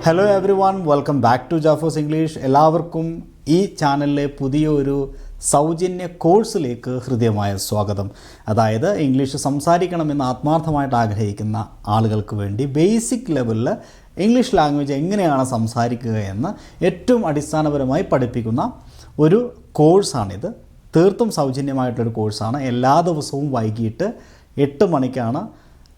Hello everyone, welcome back to ജാഫോസ് English. എല്ലാവർക്കും ഈ ചാനലിലെ പുതിയൊരു സൗജന്യ കോഴ്സിലേക്ക് ഹൃദ്യമായ സ്വാഗതം. അതായത് ഇംഗ്ലീഷ് സംസാരിക്കണമെന്ന് ആത്മാർത്ഥമായിട്ട് ആഗ്രഹിക്കുന്ന ആളുകൾക്ക് വേണ്ടി ബേസിക് ലെവലിൽ ഇംഗ്ലീഷ് ലാംഗ്വേജ് എങ്ങനെയാണ് സംസാരിക്കുക എന്ന് ഏറ്റവും അടിസ്ഥാനപരമായി പഠിപ്പിക്കുന്ന ഒരു കോഴ്സാണിത്. തീർത്തും സൗജന്യമായിട്ടൊരു കോഴ്സാണ്. എല്ലാ ദിവസവും വൈകിട്ട് 8 മണിക്കാണ്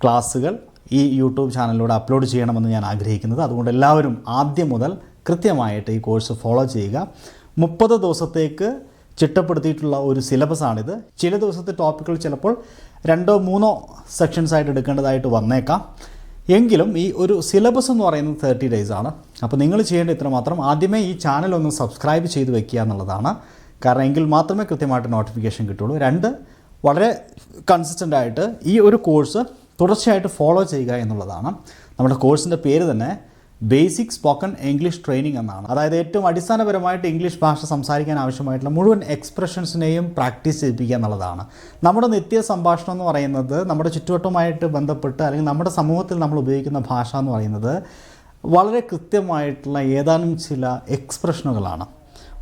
ക്ലാസ്സുകൾ ഈ യൂട്യൂബ് ചാനലിലൂടെ അപ്ലോഡ് ചെയ്യണമെന്ന് ഞാൻ ആഗ്രഹിക്കുന്നത്. അതുകൊണ്ട് എല്ലാവരും ആദ്യം മുതൽ കൃത്യമായിട്ട് ഈ കോഴ്സ് ഫോളോ ചെയ്യുക. 30 ദിവസത്തേക്ക് ചിട്ടപ്പെടുത്തിയിട്ടുള്ള ഒരു സിലബസാണിത്. ചില ദിവസത്തെ ടോപ്പിക്കുകൾ ചിലപ്പോൾ 2-3 സെക്ഷൻസായിട്ട് എടുക്കേണ്ടതായിട്ട് വന്നേക്കാം. എങ്കിലും ഈ ഒരു സിലബസ് എന്ന് പറയുന്നത് 30 ഡേയ്സ് ആണ്. അപ്പോൾ നിങ്ങൾ ചെയ്യേണ്ട ഇത്രമാത്രം, ആദ്യമേ ഈ ചാനൽ ഒന്ന് സബ്സ്ക്രൈബ് ചെയ്ത് വെക്കുക എന്നുള്ളതാണ്. കാരണം എങ്കിൽ മാത്രമേ കൃത്യമായിട്ട് നോട്ടിഫിക്കേഷൻ കിട്ടുള്ളൂ. 2, വളരെ കൺസിസ്റ്റൻ്റ് ആയിട്ട് ഈ ഒരു കോഴ്സ് തുടർച്ചയായിട്ട് ഫോളോ ചെയ്യുക എന്നുള്ളതാണ്. നമ്മുടെ കോഴ്സിൻ്റെ പേര് തന്നെ ബേസിക് സ്പോക്കൺ ഇംഗ്ലീഷ് ട്രെയിനിങ് എന്നാണ്. അതായത് ഏറ്റവും അടിസ്ഥാനപരമായിട്ട് ഇംഗ്ലീഷ് ഭാഷ സംസാരിക്കാൻ ആവശ്യമായിട്ടുള്ള മുഴുവൻ എക്സ്പ്രഷൻസിനെയും പ്രാക്ടീസ് ചെയ്യിപ്പിക്കുക എന്നുള്ളതാണ്. നമ്മുടെ നിത്യ സംഭാഷണം എന്ന് പറയുന്നത് നമ്മുടെ ചുറ്റുവട്ടവുമായിട്ട് ബന്ധപ്പെട്ട് അല്ലെങ്കിൽ നമ്മുടെ സമൂഹത്തിൽ നമ്മൾ ഉപയോഗിക്കുന്ന ഭാഷ എന്ന് പറയുന്നത് വളരെ കൃത്യമായിട്ടുള്ള ഏതാനും ചില എക്സ്പ്രഷനുകളാണ്.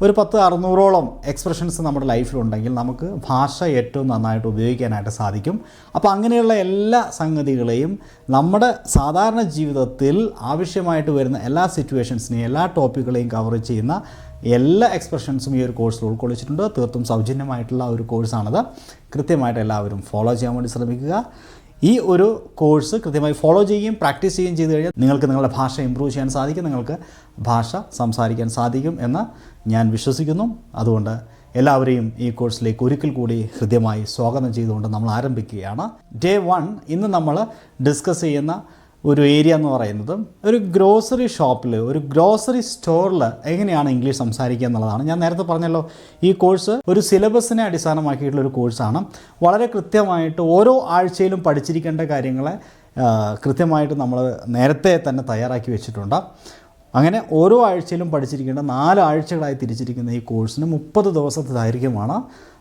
ഒരു 600ഓളം എക്സ്പ്രഷൻസ് നമ്മുടെ ലൈഫിലുണ്ടെങ്കിൽ നമുക്ക് ഭാഷ ഏറ്റവും നന്നായിട്ട് ഉപയോഗിക്കാനായിട്ട് സാധിക്കും. അപ്പോൾ അങ്ങനെയുള്ള എല്ലാ സംഗതികളെയും നമ്മുടെ സാധാരണ ജീവിതത്തിൽ ആവശ്യമായിട്ട് വരുന്ന എല്ലാ സിറ്റുവേഷൻസിനെയും എല്ലാ ടോപ്പിക്കുകളെയും കവർ ചെയ്യുന്ന എല്ലാ എക്സ്പ്രഷൻസും ഈ ഒരു കോഴ്സിൽ ഉൾക്കൊള്ളിച്ചിട്ടുണ്ട്. തീർത്തും സൗജന്യമായിട്ടുള്ള ഒരു കോഴ്സാണത്. കൃത്യമായിട്ട് എല്ലാവരും ഫോളോ ചെയ്യാൻ വേണ്ടി ശ്രമിക്കുക. ഈ ഒരു കോഴ്സ് കൃത്യമായി ഫോളോ ചെയ്യുകയും പ്രാക്ടീസ് ചെയ്യുകയും ചെയ്തു കഴിഞ്ഞാൽ നിങ്ങൾക്ക് നിങ്ങളുടെ ഭാഷ ഇമ്പ്രൂവ് ചെയ്യാൻ സാധിക്കും, നിങ്ങൾക്ക് ഭാഷ സംസാരിക്കാൻ സാധിക്കും എന്ന് ഞാൻ വിശ്വസിക്കുന്നു. അതുകൊണ്ട് എല്ലാവരെയും ഈ കോഴ്സിലേക്ക് ഒരിക്കൽ കൂടി ഹൃദ്യമായി സ്വാഗതം ചെയ്തുകൊണ്ട് നമ്മൾ ആരംഭിക്കുകയാണ്. ഡേ 1 ഇന്ന് നമ്മൾ ഡിസ്കസ് ചെയ്യുന്ന ഒരു ഏരിയ എന്ന് പറയുന്നത് ഒരു ഗ്രോസറി ഷോപ്പിൽ, ഒരു ഗ്രോസറി സ്റ്റോറിൽ എങ്ങനെയാണ് ഇംഗ്ലീഷ് സംസാരിക്കുക എന്നുള്ളതാണ്. ഞാൻ നേരത്തെ പറഞ്ഞല്ലോ, ഈ കോഴ്സ് ഒരു സിലബസിനെ അടിസ്ഥാനമാക്കിയിട്ടുള്ള ഒരു കോഴ്സാണ്. വളരെ കൃത്യമായിട്ട് ഓരോ ആഴ്ചയിലും പഠിച്ചിരിക്കേണ്ട കാര്യങ്ങളെ കൃത്യമായിട്ട് നമ്മൾ നേരത്തെ തന്നെ തയ്യാറാക്കി വെച്ചിട്ടുണ്ട്. അങ്ങനെ ഓരോ ആഴ്ചയിലും പഠിച്ചിരിക്കേണ്ട 4 ആഴ്ചകളായി തിരിച്ചിരിക്കുന്ന ഈ കോഴ്സിന് 30 ദിവസത്തെ ദൈർഘ്യമാണ്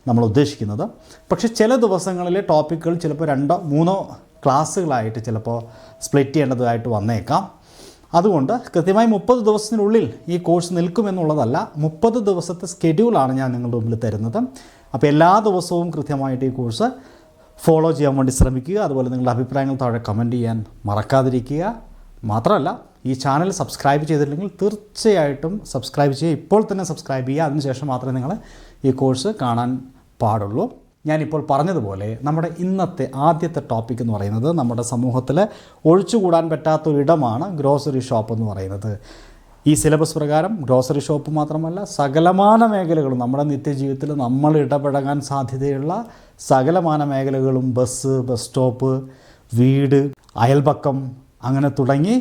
നമ്മൾ ഉദ്ദേശിക്കുന്നത്. പക്ഷേ ചില ദിവസങ്ങളിലെ ടോപ്പിക്കുകൾ ചിലപ്പോൾ 2-3 ക്ലാസ്സുകളായിട്ട് ചിലപ്പോൾ സ്പ്ലിറ്റ് ചെയ്യേണ്ടതായിട്ട് വന്നേക്കാം. അതുകൊണ്ട് കൃത്യമായി 30 ദിവസത്തിനുള്ളിൽ ഈ കോഴ്സ് നിൽക്കുമെന്നുള്ളതല്ല, 30 ദിവസത്തെ സ്കെഡ്യൂളാണ് ഞാൻ നിങ്ങളുടെ മുമ്പിൽ തരുന്നത്. അപ്പോൾ എല്ലാ ദിവസവും കൃത്യമായിട്ട് ഈ കോഴ്സ് ഫോളോ ചെയ്യാൻ വേണ്ടി ശ്രമിക്കുക. അതുപോലെ നിങ്ങളുടെ അഭിപ്രായങ്ങൾ താഴെ കമൻറ്റ് ചെയ്യാൻ മറക്കാതിരിക്കുക. മാത്രമല്ല, ഈ ചാനൽ സബ്സ്ക്രൈബ് ചെയ്തിട്ടില്ലെങ്കിൽ തീർച്ചയായിട്ടും സബ്സ്ക്രൈബ് ചെയ്യുക. ഇപ്പോൾ തന്നെ സബ്സ്ക്രൈബ് ചെയ്യുക. അതിനുശേഷം മാത്രമേ നിങ്ങൾ ഈ കോഴ്സ് കാണാൻ പാടുള്ളൂ. ഞാനിപ്പോൾ പറഞ്ഞതുപോലെ നമ്മുടെ ഇന്നത്തെ ആദ്യത്തെ ടോപ്പിക് എന്ന് പറയുന്നത് നമ്മുടെ സമൂഹത്തിൽ ഒഴിച്ചുകൂടാൻ പറ്റാത്തൊരിടമാണ് ഗ്രോസറി ഷോപ്പ് എന്ന് പറയുന്നത്. ഈ സിലബസ് പ്രകാരം ഗ്രോസറി ഷോപ്പ് മാത്രമല്ല, സകലമാന മേഖലകളും നമ്മുടെ നിത്യജീവിതത്തിൽ നമ്മൾ ഇടപഴകാൻ സാധ്യതയുള്ള സകലമാന മേഖലകളും, ബസ് സ്റ്റോപ്പ്, വീട്, അയൽപക്കം, അങ്ങനെ തുടങ്ങി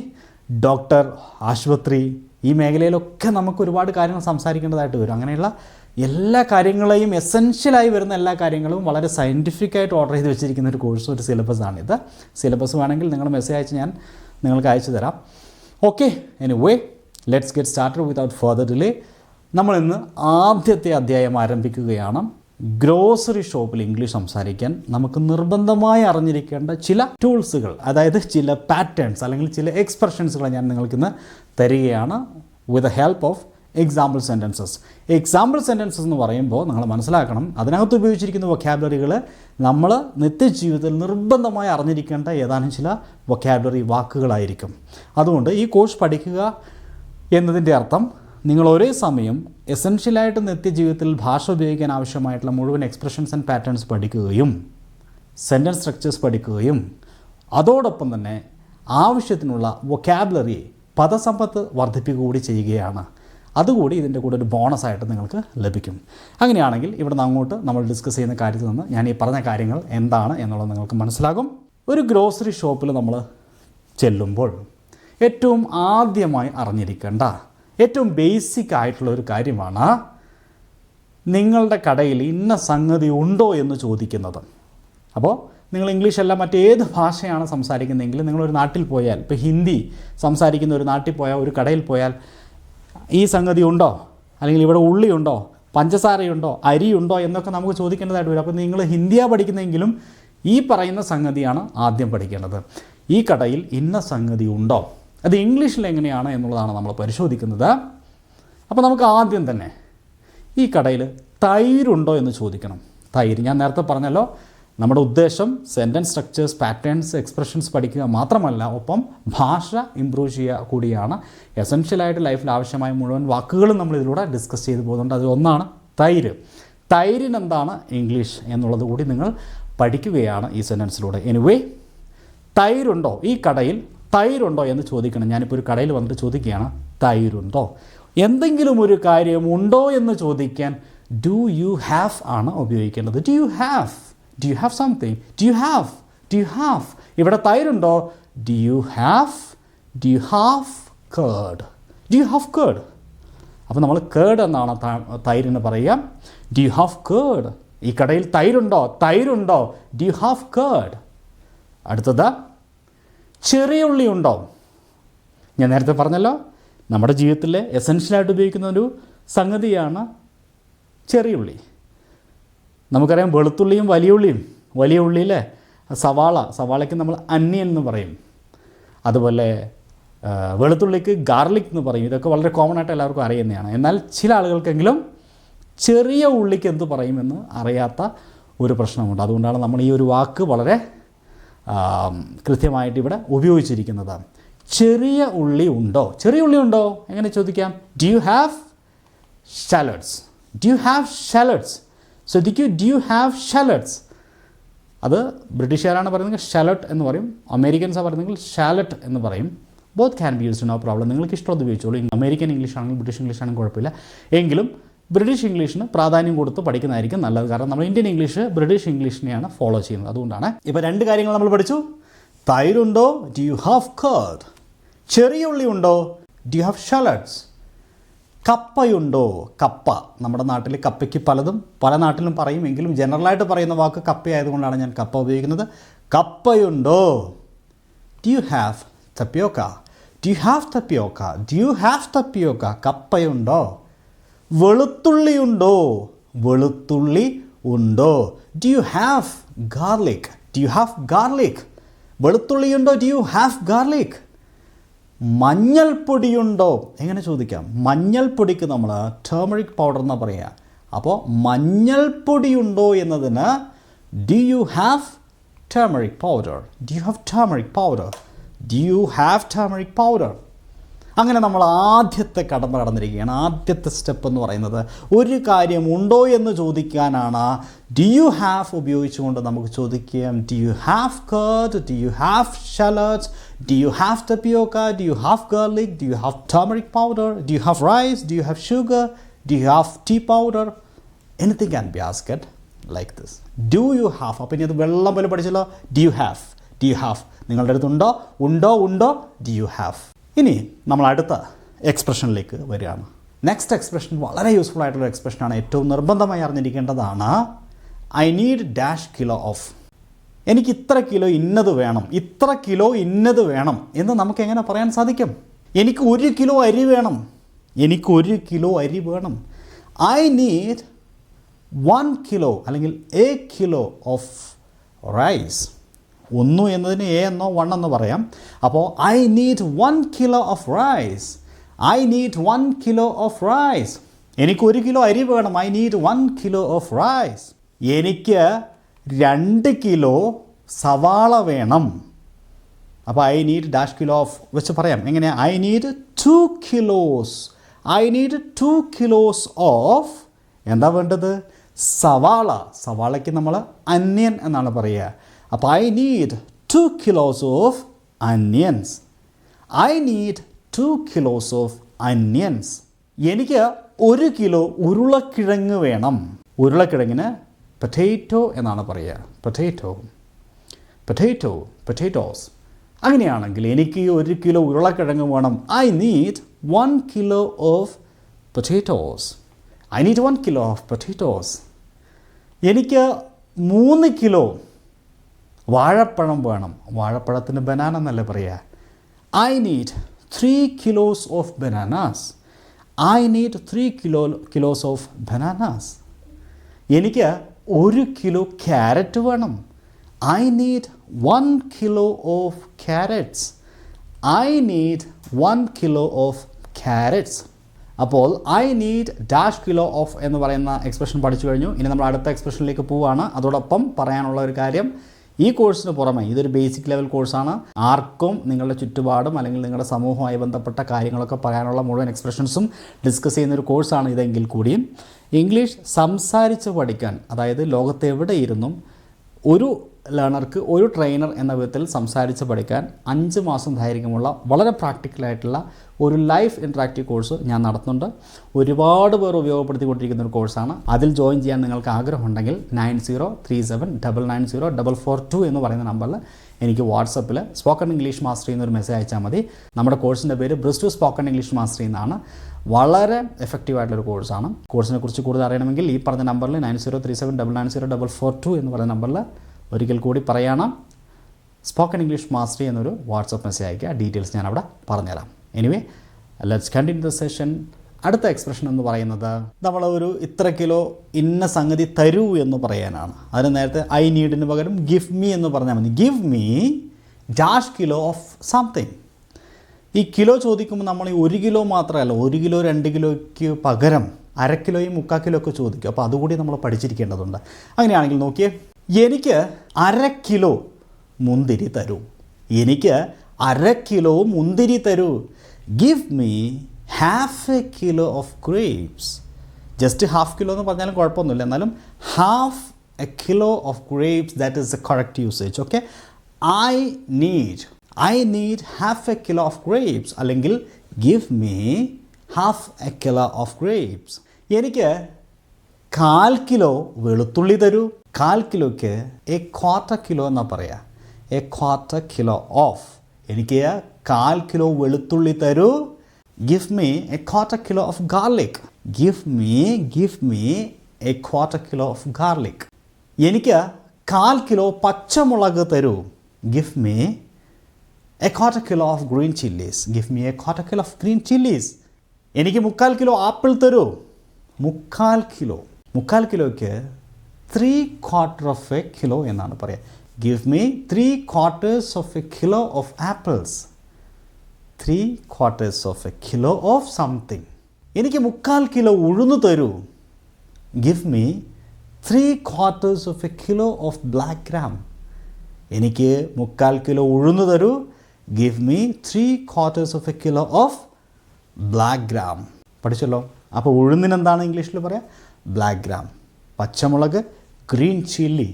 ഡോക്ടർ, ആശുപത്രി, ഈ മേഖലയിലൊക്കെ നമുക്ക് ഒരുപാട് കാര്യങ്ങൾ സംസാരിക്കേണ്ടതായിട്ട് വരും. അങ്ങനെയുള്ള എല്ലാ കാര്യങ്ങളെയും, എസെൻഷ്യലായി വരുന്ന എല്ലാ കാര്യങ്ങളും വളരെ സയൻറ്റിഫിക്കായിട്ട് ഓർഡർ ചെയ്ത് വെച്ചിരിക്കുന്ന ഒരു കോഴ്സ്, ഒരു സിലബസാണിത്. സിലബസ് വേണമെങ്കിൽ നിങ്ങൾ മെസ്സേജ് അയച്ച് ഞാൻ നിങ്ങൾക്ക് അയച്ചു തരാം. Okay, anyway let's get started without further delay. നമ്മളിന്ന് ആദ്യത്തെ അധ്യായം ആരംഭിക്കുകയാണ്. ഗ്രോസറി ഷോപ്പിൽ ഇംഗ്ലീഷ് സംസാരിക്കാൻ നമുക്ക് നിർബന്ധമായി അറിഞ്ഞിരിക്കേണ്ട ചില ടൂൾസുകൾ, അതായത് ചില പാറ്റേൺസ് അല്ലെങ്കിൽ ചില എക്സ്പ്രഷൻസുകൾ ഞാൻ നിങ്ങൾക്കിന്ന് തരികയാണ് with the help of example sentences. Example sentences എന്ന് പറയുമ്പോൾ നിങ്ങൾ മനസ്സിലാക്കണം, അതിനകത്ത് ഉപയോഗിച്ചിരിക്കുന്ന വൊക്കാബുലറികൾ നമ്മൾ നിത്യജീവിതത്തിൽ നിർബന്ധമായി അറിഞ്ഞിരിക്കേണ്ട ഏതാനും ചില വൊക്കാബുലറി വാക്കുകളായിരിക്കും. അതുകൊണ്ട് ഈ കോഴ്സ് പഠിക്കുക എന്നതിൻ്റെ അർത്ഥം നിങ്ങൾ ഒരേ സമയം എസെൻഷ്യലായിട്ട് നിത്യജീവിതത്തിൽ ഭാഷ ഉപയോഗിക്കാൻ ആവശ്യമായിട്ടുള്ള മുഴുവൻ എക്സ്പ്രഷൻസ് ആൻഡ് പാറ്റേൺസ് പഠിക്കുകയും സെൻറ്റൻസ് സ്ട്രക്ചേഴ്സ് പഠിക്കുകയും അതോടൊപ്പം തന്നെ ആവശ്യത്തിനുള്ള വൊക്കാബുലറി, പദസമ്പത്ത് വർദ്ധിപ്പിക്കുക കൂടി ചെയ്യുകയാണ്. അതുകൂടി ഇതിൻ്റെ കൂടെ ഒരു ബോണസായിട്ട് നിങ്ങൾക്ക് ലഭിക്കും. അങ്ങനെയാണെങ്കിൽ ഇവിടെ നിന്ന് അങ്ങോട്ട് നമ്മൾ ഡിസ്കസ് ചെയ്യുന്ന കാര്യത്തിൽ നിന്ന് ഞാൻ ഈ പറഞ്ഞ കാര്യങ്ങൾ എന്താണ് എന്നുള്ളത് നിങ്ങൾക്ക് മനസ്സിലാകും. ഒരു ഗ്രോസറി ഷോപ്പിൽ നമ്മൾ ചെല്ലുമ്പോൾ ഏറ്റവും ആദ്യമായി അറിഞ്ഞിരിക്കേണ്ട ഏറ്റവും ബേസിക് ആയിട്ടുള്ള ഒരു കാര്യമാണ് നിങ്ങളുടെ കടയിൽ ഇന്ന സംഗതി ഉണ്ടോ എന്ന് ചോദിക്കുന്നത്. അപ്പോൾ നിങ്ങൾ ഇംഗ്ലീഷല്ല മറ്റേത് ഭാഷയാണ് സംസാരിക്കുന്നതെങ്കിൽ നിങ്ങളൊരു നാട്ടിൽ പോയാൽ, ഇപ്പോൾ ഹിന്ദി സംസാരിക്കുന്ന ഒരു നാട്ടിൽ പോയാൽ, ഒരു കടയിൽ പോയാൽ ഈ സംഗതി ഉണ്ടോ, അല്ലെങ്കിൽ ഇവിടെ ഉള്ളിയുണ്ടോ, പഞ്ചസാരയുണ്ടോ, അരിയുണ്ടോ എന്നൊക്കെ നമുക്ക് ചോദിക്കേണ്ടതായിട്ട് വരും. അപ്പോൾ നിങ്ങൾ ഹിന്ദിയാണ് പഠിക്കുന്നതെങ്കിലും ഈ പറയുന്ന സംഗതിയാണ് ആദ്യം പഠിക്കേണ്ടത്. ഈ കടയിൽ ഇന്ന സംഗതി ഉണ്ടോ, അത് ഇംഗ്ലീഷിൽ എങ്ങനെയാണ് എന്നുള്ളതാണ് നമ്മൾ പരിശോധിക്കുന്നത്. അപ്പോൾ നമുക്ക് ആദ്യം തന്നെ ഈ കടയിൽ തൈരുണ്ടോ എന്ന് ചോദിക്കണം. തൈര്, ഞാൻ നേരത്തെ പറഞ്ഞല്ലോ, നമ്മുടെ ഉദ്ദേശം സെൻറ്റൻസ് സ്ട്രക്ചേഴ്സ്, പാറ്റേൺസ്, എക്സ്പ്രഷൻസ് പഠിക്കുക മാത്രമല്ല, ഒപ്പം ഭാഷ ഇമ്പ്രൂവ് ചെയ്യുക കൂടിയാണ്. എസെൻഷ്യലായിട്ട് ലൈഫിൽ ആവശ്യമായ മുഴുവൻ വാക്കുകളും നമ്മൾ ഇതിലൂടെ ഡിസ്കസ് ചെയ്തു പോകുന്നുണ്ട്. അതിലൊന്നാണ് തൈര്. തൈരിനെന്താണ് ഇംഗ്ലീഷ് എന്നുള്ളത് കൂടി നിങ്ങൾ പഠിക്കുകയാണ് ഈ സെൻറ്റൻസിലൂടെ. എനിവേ, തൈരുണ്ടോ, ഈ കടയിൽ തൈരുണ്ടോ എന്ന് ചോദിക്കണം. ഞാനിപ്പോൾ ഒരു കടയിൽ വന്നിട്ട് ചോദിക്കുകയാണ്, തൈരുണ്ടോ. എന്തെങ്കിലും ഒരു കാര്യം ഉണ്ടോ എന്ന് ചോദിക്കാൻ ഡു യു ഹാവ് ആണ് ഉപയോഗിക്കേണ്ടത്. Do you have, do you have something, do you have, do you have. ഇവിടെ തൈരുണ്ടോ, do you have, do you have curd, do you have curd. അപ്പോൾ നമ്മൾ കേർഡ് എന്നാണ് തൈരിന് പറയുക. ഡു യു ഹാവ് കേർഡ്, ഈ കടയിൽ തൈരുണ്ടോ, തൈരുണ്ടോ, ഡു യു ഹാവ് കേർഡ്. അടുത്തത് ചെറിയ ഉള്ളി ഉണ്ടോ. ഞാൻ നേരത്തെ പറഞ്ഞല്ലോ, നമ്മുടെ ജീവിതത്തിൽ എസെൻഷ്യലായിട്ട് ഉപയോഗിക്കുന്ന ഒരു സംഗതിയാണ് ചെറിയ ഉള്ളി. നമുക്കറിയാം വെളുത്തുള്ളിയും വലിയ ഉള്ളിയും. വലിയ ഉള്ളിയിലെ സവാളയ്ക്ക് നമ്മൾ അന്നിയൻ എന്ന് പറയും. അതുപോലെ വെളുത്തുള്ളിക്ക് ഗാർലിക് എന്ന് പറയും. ഇതൊക്കെ വളരെ കോമൺ ആയിട്ട് എല്ലാവർക്കും അറിയുന്നതാണ്. എന്നാൽ ചില ആളുകൾക്കെങ്കിലും ചെറിയ ഉള്ളിക്ക് എന്ത് പറയുമെന്ന് അറിയാത്ത ഒരു പ്രശ്നമുണ്ട്. അതുകൊണ്ടാണ് നമ്മൾ ഈ ഒരു വാക്ക് വളരെ കൃത്യമായിട്ട് ഇവിടെ ഉപയോഗിച്ചിരിക്കുന്നത്. ചെറിയ ഉള്ളി ഉണ്ടോ, ചെറിയ ഉള്ളി ഉണ്ടോ എങ്ങനെ ചോദിക്കാം. Do you have shallots, do you have shallots. ശ്രദ്ധിക്കൂ, ഡു യു ഹാവ് ഷാലഡ്സ്. അത് ബ്രിട്ടീഷുകാരാണ് പറയുന്നത് ഷാലഡ് എന്ന് പറയും, അമേരിക്കൻസാണ് പറയുന്നെങ്കിൽ ഷാലറ്റ് എന്ന് പറയും. Both can be used, no problem. നിങ്ങൾക്ക് ഇഷ്ടമുള്ളത് ഉപയോഗിച്ചോളൂ. അമേരിക്കൻ ഇംഗ്ലീഷ് ആണെങ്കിൽ ബ്രിട്ടീഷ് ഇംഗ്ലീഷ് ആണെങ്കിൽ കുഴപ്പമില്ല. എങ്കിലും ബ്രിട്ടീഷ് ഇംഗ്ലീഷിന് പ്രാധാന്യം കൊടുത്ത് പഠിക്കുന്നതായിരിക്കും നല്ലത്. കാരണം നമ്മൾ ഇന്ത്യൻ ഇംഗ്ലീഷ് ബ്രിട്ടീഷ് ഇംഗ്ലീഷിനെയാണ് ഫോളോ ചെയ്യുന്നത്. അതുകൊണ്ടാണ്. ഇപ്പോൾ രണ്ട് കാര്യങ്ങൾ നമ്മൾ പഠിച്ചു. തൈരുണ്ടോ, ഡു യു ഹാവ് കേർഡ്. ചെറിയ ഉള്ളി ഉണ്ടോ, ഡു യു ഹാവ് ഷാലഡ്സ്. കപ്പയുണ്ടോ, കപ്പ. നമ്മുടെ നാട്ടിൽ കപ്പയ്ക്ക് പലതും പല നാട്ടിലും പറയും. എങ്കിലും ജനറലായിട്ട് പറയുന്ന വാക്ക് കപ്പയായതുകൊണ്ടാണ് ഞാൻ കപ്പ ഉപയോഗിക്കുന്നത്. കപ്പയുണ്ടോ. Do you have tapioca, do you have tapioca, do you have tapioca. കപ്പയുണ്ടോ. വെളുത്തുള്ളി ഉണ്ടോ, വെളുത്തുള്ളി ഉണ്ടോ. Do you have garlic, do you have garlic. വെളുത്തുള്ളിയുണ്ടോ, ഡു യു ഹാവ് ഗാർലിക്. മഞ്ഞൾപ്പൊടിയുണ്ടോ എങ്ങനെ ചോദിക്കാം. മഞ്ഞൾപ്പൊടിക്ക് നമ്മൾ ടേമറിക് പൗഡർ എന്നാണ് പറയുക. അപ്പോൾ മഞ്ഞൾപ്പൊടിയുണ്ടോ എന്നതിന് do you have turmeric powder, do you have turmeric powder, do you have turmeric powder. അങ്ങനെ നമ്മൾ ആദ്യത്തെ കടമ്പ കടന്നിരിക്കുകയാണ്. ആദ്യത്തെ സ്റ്റെപ്പ് എന്ന് പറയുന്നത് ഒരു കാര്യം ഉണ്ടോ എന്ന് ചോദിക്കാനാണ് ഡു യു ഹാവ് ഉപയോഗിച്ചുകൊണ്ട് നമുക്ക് ചോദിക്കാം. Do you have curd, do you have shallots, do you have tapioca, do you have garlic, do you have turmeric powder, do you have rice, do you have sugar, do you have tea powder. Anything can be asked like this. Do you have. അപ്പം ഇനി അത് വെള്ളം പോലെ പഠിച്ചല്ലോ. Do you have, do you have. നിങ്ങളുടെ അടുത്തുണ്ടോ, ഉണ്ടോ, ഉണ്ടോ, ഡു യു ഹാവ്. ഇനി നമ്മൾ അടുത്ത എക്സ്പ്രഷനിലേക്ക് വരികയാണ്. നെക്സ്റ്റ് എക്സ്പ്രഷൻ വളരെ യൂസ്ഫുൾ ആയിട്ടുള്ള എക്സ്പ്രഷനാണ്. ഏറ്റവും നിർബന്ധമായി അറിഞ്ഞിരിക്കേണ്ടതാണ്. I need dash kilo of. എനിക്ക് ഇത്ര കിലോ ഇന്നത് വേണം, ഇത്ര കിലോ ഇന്നത് വേണം എന്ന് നമുക്ക് എങ്ങനെ പറയാൻ സാധിക്കും. എനിക്ക് 1 കിലോ അരി വേണം, എനിക്ക് 1 കിലോ അരി വേണം. ഐ നീഡ് 1 കിലോ അല്ലെങ്കിൽ എ കിലോ ഓഫ് റൈസ്. 1 എന്നതിന് എ എന്നോ 1 എന്ന് പറയാം. അപ്പോൾ I need 1 kilo of rice, I need 1 kilo of rice. എനിക്ക് 1 കിലോ അരി വേണം. I need 1 kilo of rice. എനിക്ക് 2 കിലോ സവാള വേണം. അപ്പോൾ I need dash kilo of വെച്ച് പറയാം. എങ്ങനെയാണ്? I need 2 kilos, I need 2 kilos of എന്താ വേണ്ടത്? സവാള. സവാളയ്ക്ക് നമ്മൾ അന്യൻ എന്നാണ് പറയുക. അപ്പോൾ I need 2 kilos of onions, I need 2 kilos of onions. എനിക്ക് 1 കിലോ ഉരുളക്കിഴങ്ങ് വേണം. ഉരുളക്കിഴങ്ങിന് പൊട്ടേറ്റോ എന്നാണ് പറയുക. Potato, potato, potatoes. അങ്ങനെയാണെങ്കിൽ എനിക്ക് 1 കിലോ ഉരുളക്കിഴങ്ങ് വേണം. I need 1 kilo of potatoes, I need 1 kilo of potatoes. എനിക്ക് 3 കിലോ വാഴപ്പഴം വേണം. വാഴപ്പഴത്തിന് ബനാന എന്നല്ലേ പറയുക. I need 3 kilos of bananas, I need 3 kilos of bananas. എനിക്ക് 1 കിലോ ക്യാരറ്റ് വേണം. I need 1 kilo of carrots, I need 1 kilo of carrots. അപ്പോൾ I need dash kilo of എന്ന് പറയുന്ന എക്സ്പ്രഷൻ പഠിച്ചു കഴിഞ്ഞു. ഇനി നമ്മൾ അടുത്ത എക്സ്പ്രഷനിലേക്ക് പോവുകയാണ്. അതോടൊപ്പം പറയാനുള്ള ഒരു കാര്യം, ഈ കോഴ്സിന് പുറമെ ഇതൊരു ബേസിക് ലെവൽ കോഴ്സാണ്. ആർക്കും നിങ്ങളുടെ ചുറ്റുപാടും അല്ലെങ്കിൽ നിങ്ങളുടെ സമൂഹവുമായി ബന്ധപ്പെട്ട കാര്യങ്ങളൊക്കെ പറയാനുള്ള മുഴുവൻ എക്സ്പ്രഷൻസും ഡിസ്കസ് ചെയ്യുന്ന ഒരു കോഴ്സാണ് ഇതെങ്കിൽ കൂടിയും ഇംഗ്ലീഷ് സംസാരിച്ച് പഠിക്കാൻ, അതായത് ലോകത്തെവിടെ ഇരുന്നും ഒരു ലേണർക്ക് ഒരു ട്രെയിനർ എന്ന വിധത്തിൽ സംസാരിച്ച് പഠിക്കാൻ 5 മാസം ദൈർഘ്യമുള്ള വളരെ പ്രാക്ടിക്കലായിട്ടുള്ള ഒരു ലൈഫ് ഇൻട്രാക്റ്റീവ് കോഴ്സ് ഞാൻ നടത്തുന്നുണ്ട്. ഒരുപാട് പേർ ഉപയോഗപ്പെടുത്തിക്കൊണ്ടിരിക്കുന്ന ഒരു കോഴ്സാണ്. അതിൽ ജോയിൻ ചെയ്യാൻ നിങ്ങൾക്ക് ആഗ്രഹമുണ്ടെങ്കിൽ 9037990442 എന്ന് പറയുന്ന നമ്പറിൽ എനിക്ക് വാട്സപ്പിൽ സ്പോക്കൺ ഇംഗ്ലീഷ് മാസ്റ്ററി എന്നൊരു മെസ്സേജ് അയച്ചാൽ മതി. നമ്മുടെ കോഴ്സിൻ്റെ പേര് ബ്രിസ്റ്റു സ്പോക്കൺ ഇംഗ്ലീഷ് മാസ്റ്ററി എന്നാണ്. വളരെ എഫക്റ്റീവായിട്ടുള്ളൊരു കോഴ്സാണ്. കോഴ്സിനെ കുറിച്ച് കൂടുതൽ അറിയണമെങ്കിൽ ഈ പറഞ്ഞ നമ്പറിൽ 9037990442 എന്ന് പറയുന്ന നമ്പറിൽ ഒരിക്കൽ കൂടി പറയണം, സ്പോക്കൺ ഇംഗ്ലീഷ് മാസ്റ്ററി എന്നൊരു വാട്സപ്പ് മെസ്സേജ് അയക്കുക. ഡീറ്റെയിൽസ് ഞാൻ അവിടെ പറഞ്ഞുതരാം. Anyway, let's continue the session. അടുത്ത എക്സ്പ്രഷൻ എന്ന് പറയുന്നത് നമ്മൾ ഒരു ഇത്ര കിലോ ഇന്ന സംഗതി തരൂ എന്ന് പറയാനാണ്. അതിന് നേരത്തെ ഐ നീഡിന് പകരം ഗിവ് മീ എന്ന് പറഞ്ഞാൽ മതി. Give me dash kilo of something. ഈ കിലോ ചോദിക്കുമ്പോൾ നമ്മൾ ഈ 1 കിലോ മാത്രമല്ല, 1 കിലോ 2 കിലോയ്ക്ക് പകരം 1/2 കിലോയും 3/4 കിലോ ഒക്കെ ചോദിക്കും. അപ്പോൾ അതുകൂടി നമ്മൾ പഠിച്ചിരിക്കേണ്ടതുണ്ട്. അങ്ങനെയാണെങ്കിൽ നോക്കിയേ, എനിക്ക് 1/2 കിലോ മുന്തിരി തരൂ. എനിക്ക് 1/2 കിലോ മുന്തിരി തരൂ. Give me 1/2 kilo of grapes. Just 1/2 kilo എന്ന് പറഞ്ഞാലും കുഴപ്പമൊന്നുമില്ല, എന്നാലും 1/2 kilo of grapes, that is the correct usage. Okay, I need 1/2 kilo of grapes, അല്ലെങ്കിൽ give me 1/2 kilo of grapes. എനിക്ക് 1/4 കിലോ വെളുത്തുള്ളി തരൂ. 1/4 കിലോയ്ക്ക് 1/4 കിലോ എന്നാ പറയാ. 1/4 കിലോ ഓഫ്. എനിക്ക് 1/4 കിലോ വെളുത്തുള്ളി തരൂ. Give me 1/4 kilo of garlic. Give me 1/4 kilo of garlic. എനിക്ക് 1/4 കിലോ പച്ചമുളക് തരൂ. Give me 1/4 kilo of green chillies. Give me 1/4 kilo of green chillies. എനിക്ക് 3/4 കിലോ ആപ്പിൾ തരൂ. 3/4 കിലോയ്ക്ക് 3/4 കിലോ എന്നാണ് പറയുക. Give me 3/4 kilo of apples. 3/4 kilo of something. എനിക്ക് 3/4 kilo ഉഴുന്ന് തരൂ. Give me 3/4 kilo of black gram. എനിക്ക് 3/4 കിലോ ഉഴുന്ന് തരൂ. Give me 3/4 kilo of black gram. പഠിച്ചല്ലോ. അപ്പോൾ ഉഴുന്നിന് എന്താണ് ഇംഗ്ലീഷിൽ പറയാം? Black gram. പച്ചമുളക് ഗ്രീൻ ചില്ലി.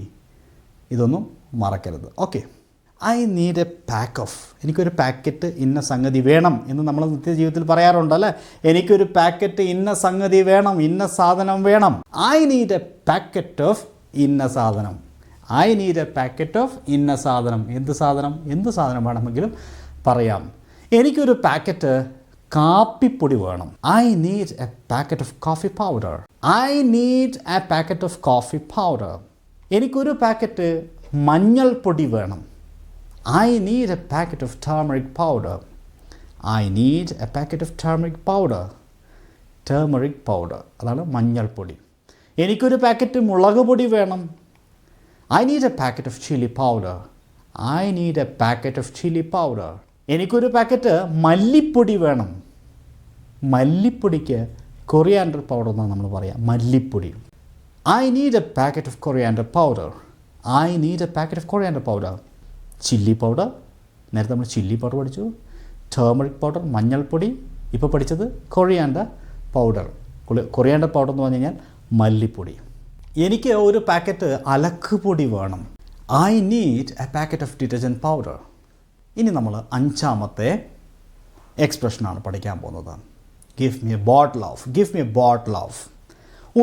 ഇതൊന്നും മറക്കരുത്. Okay, I need a pack of. എനിക്കൊരു പാക്കറ്റ് ഇന്ന സംഗതി വേണം എന്ന് നമ്മൾ നിത്യജീവിതത്തിൽ പറയാറുണ്ടല്ലേ. എനിക്കൊരു പാക്കറ്റ് ഇന്ന സംഗതി വേണം, ഇന്ന സാധനം വേണം. I need A packet of ഇന്ന സാധനം. I need A packet of ഇന്ന സാധനം. എന്ത് സാധനം വേണമെങ്കിലും പറയാം. എനിക്കൊരു പാക്കറ്റ് കാപ്പിപ്പൊടി വേണം. I need A packet of coffee powder. I need A packet of coffee powder. എനിക്കൊരു പാക്കറ്റ് മഞ്ഞൾപ്പൊടി വേണം. I need A packet of turmeric powder. I need A packet of turmeric powder. Turmeric powder, അതാണ് മഞ്ഞൾപ്പൊടി. എനിക്കൊരു packet മുളക് പൊടി വേണം. I need a packet of chili powder. I need a packet of chili powder. എനിക്കൊരു packet മല്ലിപ്പൊടി വേണം. മല്ലിപ്പൊടിക്ക് coriander powder എന്നാണ് നമ്മൾ പറയുക. മല്ലിപ്പൊടി. I need a packet of coriander powder. I need a packet of coriander powder. Chilli powder, നേരത്തെ നമ്മൾ chilli powder പഠിച്ചു. ടേമറിക് പൗഡർ മഞ്ഞൾപ്പൊടി. ഇപ്പോൾ പഠിച്ചത് കൊറിയാൻഡർ പൗഡർ. കൊറിയാൻഡർ പൗഡർ എന്ന് പറഞ്ഞു കഴിഞ്ഞാൽ മല്ലിപ്പൊടി. എനിക്ക് ഒരു പാക്കറ്റ് അലക്കുപൊടി വേണം. I need A packet of detergent powder. ഇനി നമ്മൾ 5ാമത്തെ എക്സ്പ്രഷനാണ് പഠിക്കാൻ പോകുന്നത്. Give me a bottle of. Give me a bottle of.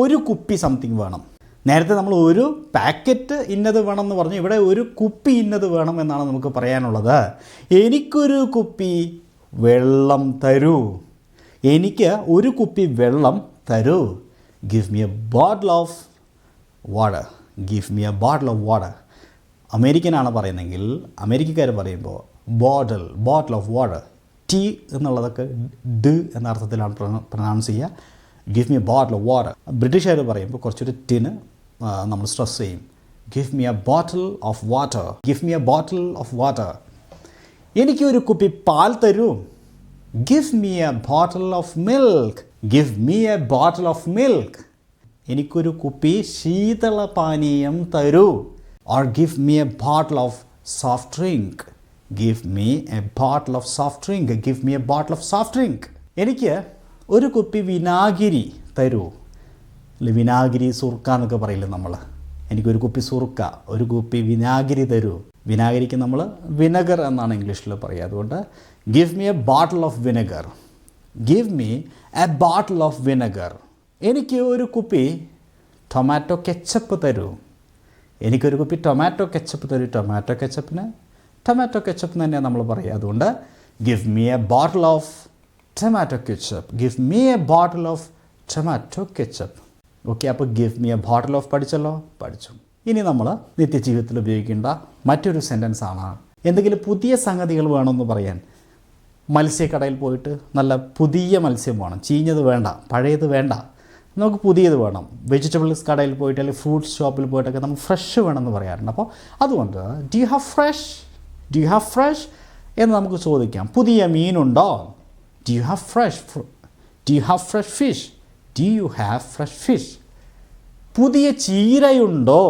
ഒരു കുപ്പി സംതിങ് വേണം. നേരത്തെ നമ്മൾ ഒരു പാക്കറ്റ് ഇന്നത് വേണം എന്ന് പറഞ്ഞു. ഇവിടെ ഒരു കുപ്പി ഇന്നത് വേണം എന്നാണ് നമുക്ക് പറയാനുള്ളത്. എനിക്കൊരു കുപ്പി വെള്ളം തരൂ. എനിക്ക് ഒരു കുപ്പി വെള്ളം തരൂ. Give me a bottle of water. Give me a bottle of water. അമേരിക്കനാണ് പറയുന്നതെങ്കിൽ അമേരിക്കക്കാർ പറയുമ്പോൾ ബോട്ടിൽ ഓഫ് വാട്ടർ. ടി എന്നുള്ളതൊക്കെ ഡ എന്ന അർത്ഥത്തിലാണ് പ്രൊനൗൺസ് ചെയ്യുക. Give me a bottle of water. ബ്രിട്ടീഷുകാർ പറയുമ്പോൾ കുറച്ചൊരു ടിന് നമ്മൾ സ്ട്രെസ് ചെയ്യും. Give me a bottle of water. Give me a bottle of water. എനിക്കൊരു കുപ്പി പാൽ തരൂ. Give me a bottle of milk. Give me a bottle of milk. എനിക്കൊരു കുപ്പി ശീതളപാനീയം തരൂ. Or give me a bottle of soft drink. Give me a bottle of soft drink. Give me a bottle of soft drink. എനിക്ക് ഒരു കുപ്പി വിനാഗിരി തരൂ. അല്ലെ, വിനാഗിരി സുർക്ക എന്നൊക്കെ പറയില്ലേ നമ്മൾ. എനിക്കൊരു കുപ്പി സുർക്ക, ഒരു കുപ്പി വിനാഗിരി തരൂ. വിനാഗിരിക്ക് നമ്മൾ വിനെഗർ എന്നാണ് ഇംഗ്ലീഷിൽ പറയുക. അതുകൊണ്ട് give me a bottle of vinegar. Give me a bottle of vinegar. എനിക്ക് ഒരു കുപ്പി ടൊമാറ്റോ കെച്ചപ്പ് തരൂ. എനിക്കൊരു കുപ്പി ടൊമാറ്റോ കെച്ചപ്പ് തരൂ. ടൊമാറ്റോ കെച്ചപ്പിന് ടൊമാറ്റോ കെച്ചപ്പ് തന്നെയാണ് നമ്മൾ പറയുക. അതുകൊണ്ട് give me a bottle of tomato ketchup. Give me a bottle of tomato ketchup. Okay, അപ്പോൾ give me a bottle of പഠിച്ചല്ലോ, പഠിച്ചു. ഇനി നമ്മൾ നിത്യജീവിതത്തിൽ ഉപയോഗിക്കേണ്ട മറ്റൊരു സെൻറ്റൻസാണ് എന്തെങ്കിലും പുതിയ സംഗതികൾ വേണമെന്ന് പറയാൻ. മത്സ്യക്കടയിൽ പോയിട്ട് നല്ല പുതിയ മത്സ്യം വേണം, ചീഞ്ഞത് വേണ്ട, പഴയത് വേണ്ട, നമുക്ക് പുതിയത് വേണം. വെജിറ്റബിൾസ് കടയിൽ പോയിട്ട് അല്ലെങ്കിൽ ഫ്രൂട്ട്സ് ഷോപ്പിൽ പോയിട്ടൊക്കെ നമുക്ക് ഫ്രഷ് വേണമെന്ന് പറയാറുണ്ട്. അപ്പോൾ അതുകൊണ്ട് do you have fresh, do you have fresh എന്ന് നമുക്ക് ചോദിക്കാം. പുതിയ മീനുണ്ടോ? Do you have fresh, do you have fresh fish, do you have fresh fish. പുതിയ ചീരയുണ്ടോ?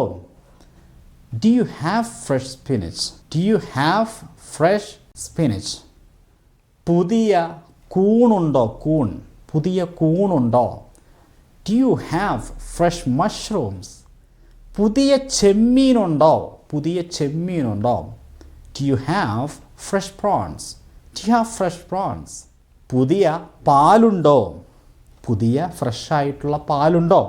Do you have fresh spinach, do you have fresh spinach. പുതിയ കൂണുണ്ടോ? കൂൺ, പുതിയ കൂണുണ്ടോ? Do you have fresh mushrooms. പുതിയ ചെമ്മീനുണ്ടോ? പുതിയ ചെമ്മീനുണ്ടോ? Do you have fresh prawns, do you have fresh prawns. പുതിയ പാലുണ്ടോ? പുതിയ ഫ്രഷ് ആയിട്ടുള്ള പാലുണ്ടോ?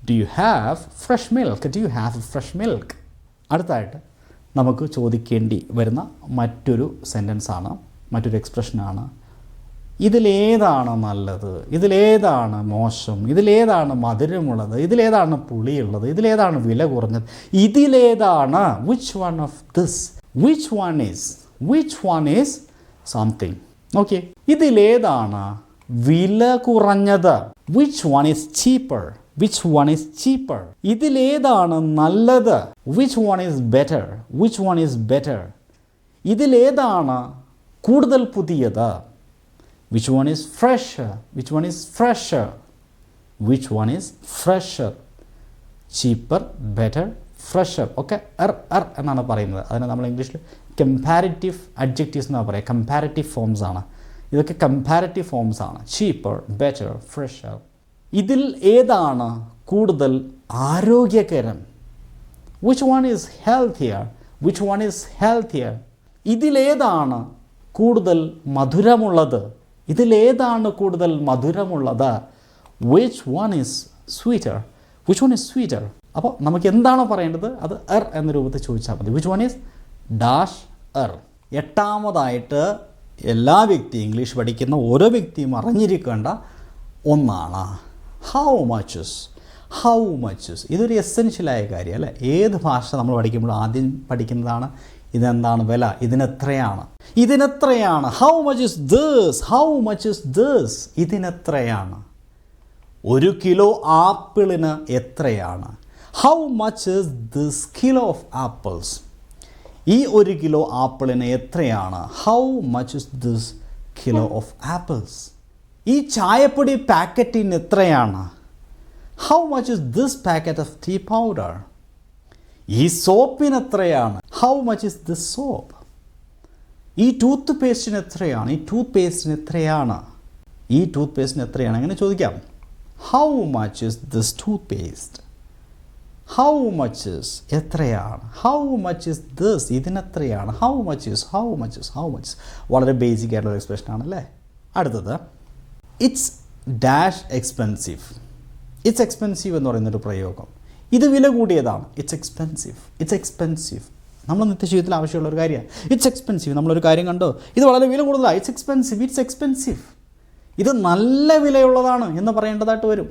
Do you have fresh milk, do you have fresh milk. അടുത്തായിട്ട് നമുക്ക് ചോദിക്കേണ്ടി വരുന്ന മറ്റൊരു സെൻറ്റൻസാണ്, മറ്റൊരു എക്സ്പ്രഷനാണ്, ഇതിലേതാണ് നല്ലത്, ഇതിലേതാണ് മോശം, ഇതിലേതാണ് മധുരമുള്ളത്, ഇതിലേതാണ് പുളിയുള്ളത്, ഇതിലേതാണ് വില കുറഞ്ഞത്, ഇതിലേതാണ്, which one of this, which one is something. Okay, ഇതിലേതാണ് വില കുറഞ്ഞത്, which one is cheaper, which one is cheaper. ഇതിലേതാണ് നല്ലത്, which one is better, which one is better. ഇതിലേതാണ് കൂടുതൽ പുതിയത്, which one is fresher, which one is fresher, which one is fresher. cheaper, better, fresher. ഒക്കെ എന്നാണ് പറയുന്നത്. അതിനെ നമ്മൾ ഇംഗ്ലീഷിൽ കമ്പാരിറ്റീവ് അഡ്ജക്റ്റീവ്സ് എന്നാണ് പറയുക. കമ്പാരിറ്റീവ് ഫോംസ് ആണ് ഇതൊക്കെ. കമ്പാരിറ്റീവ് ഫോംസ് ആണ്. Cheaper, better, fresher. ഇതിൽ ഏതാണ് കൂടുതൽ ആരോഗ്യകരം, which one is healthier, which one is healthier. ഇതിലേതാണ് കൂടുതൽ മധുരമുള്ളത്, ഇതിലേതാണ് കൂടുതൽ മധുരമുള്ളത്, which one is sweeter, which one is sweeter. അപ്പോൾ നമുക്ക് എന്താണോ പറയേണ്ടത് അത് എന്ന രൂപത്തിൽ ചോദിച്ചാൽ മതി. which one is dash er. എട്ടാമതായിട്ട് എല്ലാ വ്യക്തിയും, ഇംഗ്ലീഷ് പഠിക്കുന്ന ഓരോ വ്യക്തിയും അറിഞ്ഞിരിക്കേണ്ട ഒന്നാണ് how muches. how muches ഇതൊരു എസെൻഷ്യലായ കാര്യം അല്ലേ. ഏത് ഭാഷ നമ്മൾ പഠിക്കുമ്പോൾ ആദ്യം പഠിക്കുന്നതാണ് ഇതെന്താണ് വില, ഇതിനെത്രയാണ്, ഇതിനെത്രയാണ്. how much is this, how much is this. ഇതിനെത്രയാണ്. ഒരു കിലോ ആപ്പിളിന് എത്രയാണ്. how much is this kilo of apples. ഈ ഒരു കിലോ ആപ്പിളിന് എത്രയാണ്. how much is this kilo of apples. ഈ ചായപ്പൊടി പാക്കറ്റിന് എത്രയാണ്. how much is this packet of tea powder. ഈ സോപ്പിന് എത്രയാണ്. how much is this soap. ഈ ടൂത്ത് പേസ്റ്റിന് എത്രയാണ്. ഈ ടൂത്ത് പേസ്റ്റിന് എത്രയാണ്. ഈ ടൂത്ത് പേസ്റ്റിന് എത്രയാണ്. അങ്ങനെ ചോദിക്കാം. how much is this toothpaste. how much is എത്രയാണ്. how much is this ഇതിനെത്രയാണ്. how much is, how much is, how much. വളരെ ബേസിക് ആയിട്ടുള്ള എക്സ്പ്രഷൻ ആണല്ലേ. അടുത്തത് it's dash expensive. It's expensive എന്ന് പറയുന്നൊരു പ്രയോഗം. ഇത് വില കൂടിയതാണ്. It's expensive, it's expensive. നമ്മൾ നിത്യജീവിതത്തിൽ ആവശ്യമുള്ളൊരു കാര്യമാണ്. It's expensive. നമ്മളൊരു കാര്യം കണ്ടോ, ഇത് വളരെ വില കൂടുതലാണ്. It's expensive, it's expensive. ഇത് നല്ല വിലയുള്ളതാണ് എന്ന് പറയേണ്ടതായിട്ട് വരും.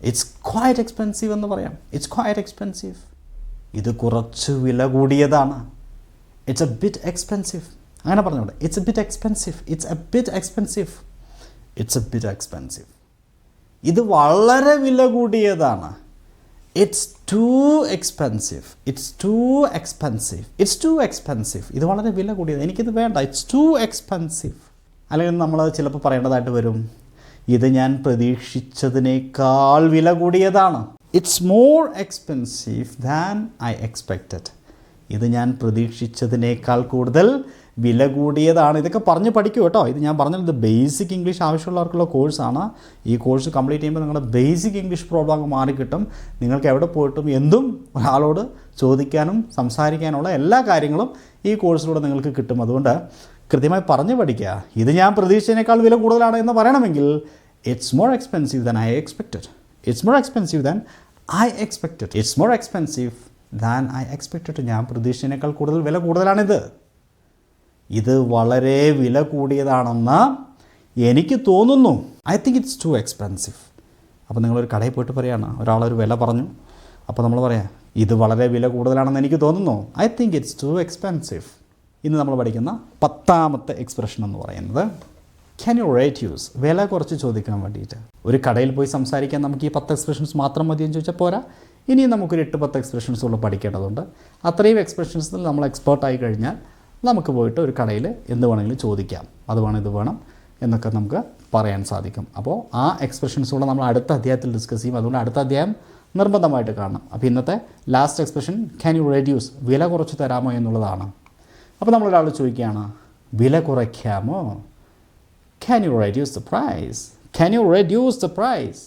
ഇറ്റ്സ് ക്വയറ്റ് എക്സ്പെൻസീവ് എന്ന് പറയാം. It's quiet expensive. ഇത് കുറച്ച് വില കൂടിയതാണ്. It's A bit expensive. അങ്ങനെ പറഞ്ഞോളൂ. It's A bit expensive, it's A bit expensive, it's A bit expensive. ഇത് വളരെ വില കൂടിയതാണ്. It's to expensive, it's to expensive, it's to expensive. ഇത് വളരെ വില കൂടിയത്, എനിക്കിത് വേണ്ട, ഇറ്റ്സ് ടു എക്സ്പെൻസീവ്. അല്ലെങ്കിൽ നമ്മൾ ചിലപ്പോൾ പറയേണ്ടതായിട്ട് വരും, ഇത് ഞാൻ പ്രതീക്ഷിച്ചതിനേക്കാൾ വില കൂടിയതാണ്. It's more expensive than I expected. ഇത് ഞാൻ പ്രതീക്ഷിച്ചതിനേക്കാൾ കൂടുതൽ വില കൂടിയതാണ്. ഇതൊക്കെ പറഞ്ഞ് പഠിക്കൂ കേട്ടോ. ഇത് ഞാൻ പറഞ്ഞത് ബേസിക് ഇംഗ്ലീഷ് ആവശ്യമുള്ളവർക്കുള്ള കോഴ്സാണ്. ഈ കോഴ്സ് കംപ്ലീറ്റ് ചെയ്യുമ്പോൾ നിങ്ങളുടെ ബേസിക് ഇംഗ്ലീഷ് പ്രോബ്ലം അങ്ങ് മാറിക്കിട്ടും. നിങ്ങൾക്ക് എവിടെ പോയിട്ടും എന്തും ഒരാളോട് ചോദിക്കാനും സംസാരിക്കാനുള്ള എല്ലാ കാര്യങ്ങളും ഈ കോഴ്സിലൂടെ നിങ്ങൾക്ക് കിട്ടും. അതുകൊണ്ട് കൃത്യമായി പറഞ്ഞ് പഠിക്കുക. ഇത് ഞാൻ പ്രതീക്ഷിച്ചതിനേക്കാൾ വില കൂടുതലാണ് എന്ന് പറയണമെങ്കിൽ it's more expensive than I expected. It's more expensive than I expected. It's more expensive than I expected. ഞാൻ പ്രതീക്ഷിച്ചതിനേക്കാൾ കൂടുതൽ വില കൂടുതലാണിത്. ഇത് വളരെ വില കൂടിയതാണെന്ന് എനിക്ക് തോന്നുന്നു. I think it's to expensive. അപ്പോൾ നിങ്ങളൊരു കടയിൽ പോയിട്ട് പറയുകയാണ്, ഒരാളൊരു വില പറഞ്ഞു, അപ്പോൾ നമ്മൾ പറയാം ഇത് വളരെ വില കൂടുതലാണെന്ന് എനിക്ക് തോന്നുന്നു. I think it's to expensive. ഇന്ന് നമ്മൾ പഠിക്കുന്ന 10ാമത്തെ എക്സ്പ്രഷൻ എന്ന് പറയുന്നത് ക്യാൻ യു റേറ്റ്യൂസ്. വില കുറച്ച് ചോദിക്കാൻ വേണ്ടിയിട്ട് ഒരു കടയിൽ പോയി സംസാരിക്കാൻ നമുക്ക് ഈ 10 എക്സ്പ്രഷൻസ് മാത്രം മതിയെന്ന് ചോദിച്ചാൽ പോരാ. ഇനിയും നമുക്കൊരു 8-10 എക്സ്പ്രഷൻസ് കൂടെ പഠിക്കേണ്ടതുണ്ട്. അത്രയും എക്സ്പ്രഷൻസിൽ നമ്മൾ എക്സ്പേർട്ടായി കഴിഞ്ഞാൽ നമുക്ക് പോയിട്ട് ഒരു കടയിൽ എന്ത് വേണമെങ്കിലും ചോദിക്കാം. അത് വേണം ഇത് വേണം എന്നൊക്കെ നമുക്ക് പറയാൻ സാധിക്കും. അപ്പോൾ ആ എക്സ്പ്രഷൻസ് കൂടെ നമ്മൾ അടുത്ത അധ്യായത്തിൽ ഡിസ്കസ് ചെയ്യും. അതുകൊണ്ട് അടുത്ത അധ്യായം നിർബന്ധമായിട്ട് കാണണം. അപ്പോൾ ഇന്നത്തെ last expression can you reduce, വില കുറച്ച് തരാമോ എന്നുള്ളതാണ്. അപ്പോൾ നമ്മളൊരാൾ ചോദിക്കുകയാണ് വില കുറയ്ക്കാമോ. Can you reduce the price, can you reduce the price.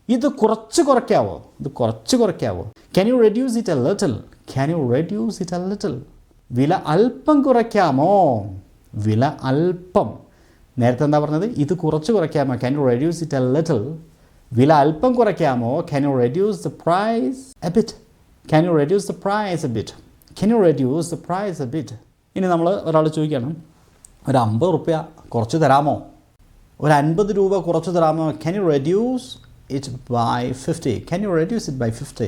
ഇത് കുറച്ച് കുറയ്ക്കാവോ, ഇത് കുറച്ച് കുറയ്ക്കാവോ. Can you reduce it a little, can you reduce it a little. വില അല്പം കുറയ്ക്കാമോ, വില അല്പം. നേരത്തെ എന്താ പറഞ്ഞത്, ഇത് കുറച്ച് കുറയ്ക്കാമോ, can you reduce it a little. വില അല്പം കുറയ്ക്കാമോ, can you reduce the price a bit, can you reduce the price a bit, can you reduce the price a bit. ഇനി നമ്മൾ ഒരാൾ ചോദിക്കുകയാണ് ഒരു 50 രൂപ കുറച്ച് തരാമോ, ഒരു 50 രൂപ കുറച്ച് തരാമോ. Can you reduce it by 50, can you reduce it by 50.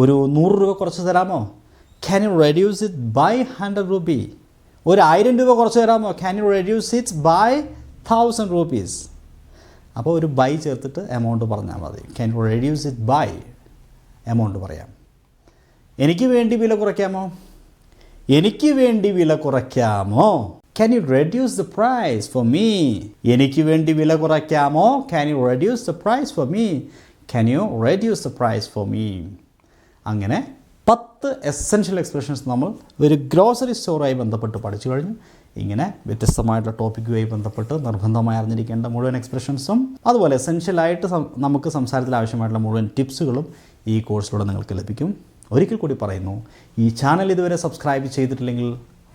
ഒരു 100 രൂപ കുറച്ച് തരാമോ, can you reduce it by 100 rupee. ഒരു 1000 രൂപ കുറച്ച് തരാമോ, can you reduce it by 1000 rupees. അപ്പോൾ ഒരു ബൈ ചേർത്തിട്ട് എമൗണ്ട് പറഞ്ഞാൽ മതി. Can you reduce it by, amount പറയാം. എനിക്ക് വേണ്ടി വില കുറയ്ക്കാമോ, എനിക്ക് വേണ്ടി വില കുറയ്ക്കാമോ. Can you reduce the price for me. എനിക്ക് വേണ്ടി വില കുറയ്ക്കാമോ, can you reduce the price for me, can you reduce the price for me. അങ്ങനെ 10 എസെൻഷ്യൽ എക്സ്പ്രഷൻസ് നമ്മൾ ഒരു ഗ്രോസറി സ്റ്റോറുമായി ബന്ധപ്പെട്ട് പഠിച്ചു കഴിഞ്ഞു. ഇങ്ങനെ വ്യത്യസ്തമായിട്ടുള്ള ടോപ്പിക്കുമായി ബന്ധപ്പെട്ട് നിർബന്ധമായി അറിഞ്ഞിരിക്കേണ്ട മുഴുവൻ എക്സ്പ്രഷൻസും അതുപോലെ എസെൻഷ്യലായിട്ട് നമുക്ക് സംസാരത്തിൽ ആവശ്യമായിട്ടുള്ള മുഴുവൻ ടിപ്സുകളും ഈ കോഴ്സിലൂടെ നിങ്ങൾക്ക് ലഭിക്കും. ഒരിക്കൽ കൂടി പറയുന്നു, ഈ ചാനൽ ഇതുവരെ സബ്സ്ക്രൈബ് ചെയ്തിട്ടില്ലെങ്കിൽ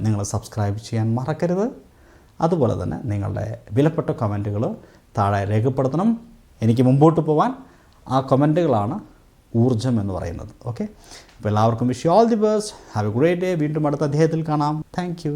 നിങ്ങൾ സബ്സ്ക്രൈബ് ചെയ്യാൻ മറക്കരുത്. അതുപോലെ തന്നെ നിങ്ങളുടെ വിലപ്പെട്ട കമൻറ്റുകൾ താഴെ രേഖപ്പെടുത്തണം. എനിക്ക് മുമ്പോട്ട് പോകാൻ ആ കമൻറ്റുകളാണ് ഊർജ്ജം എന്ന് പറയുന്നത്. ഓക്കെ, അപ്പോൾ എല്ലാവർക്കും wish you all the best. Have A great day. വീണ്ടും അടുത്ത അധ്യായത്തിൽ കാണാം. Thank you.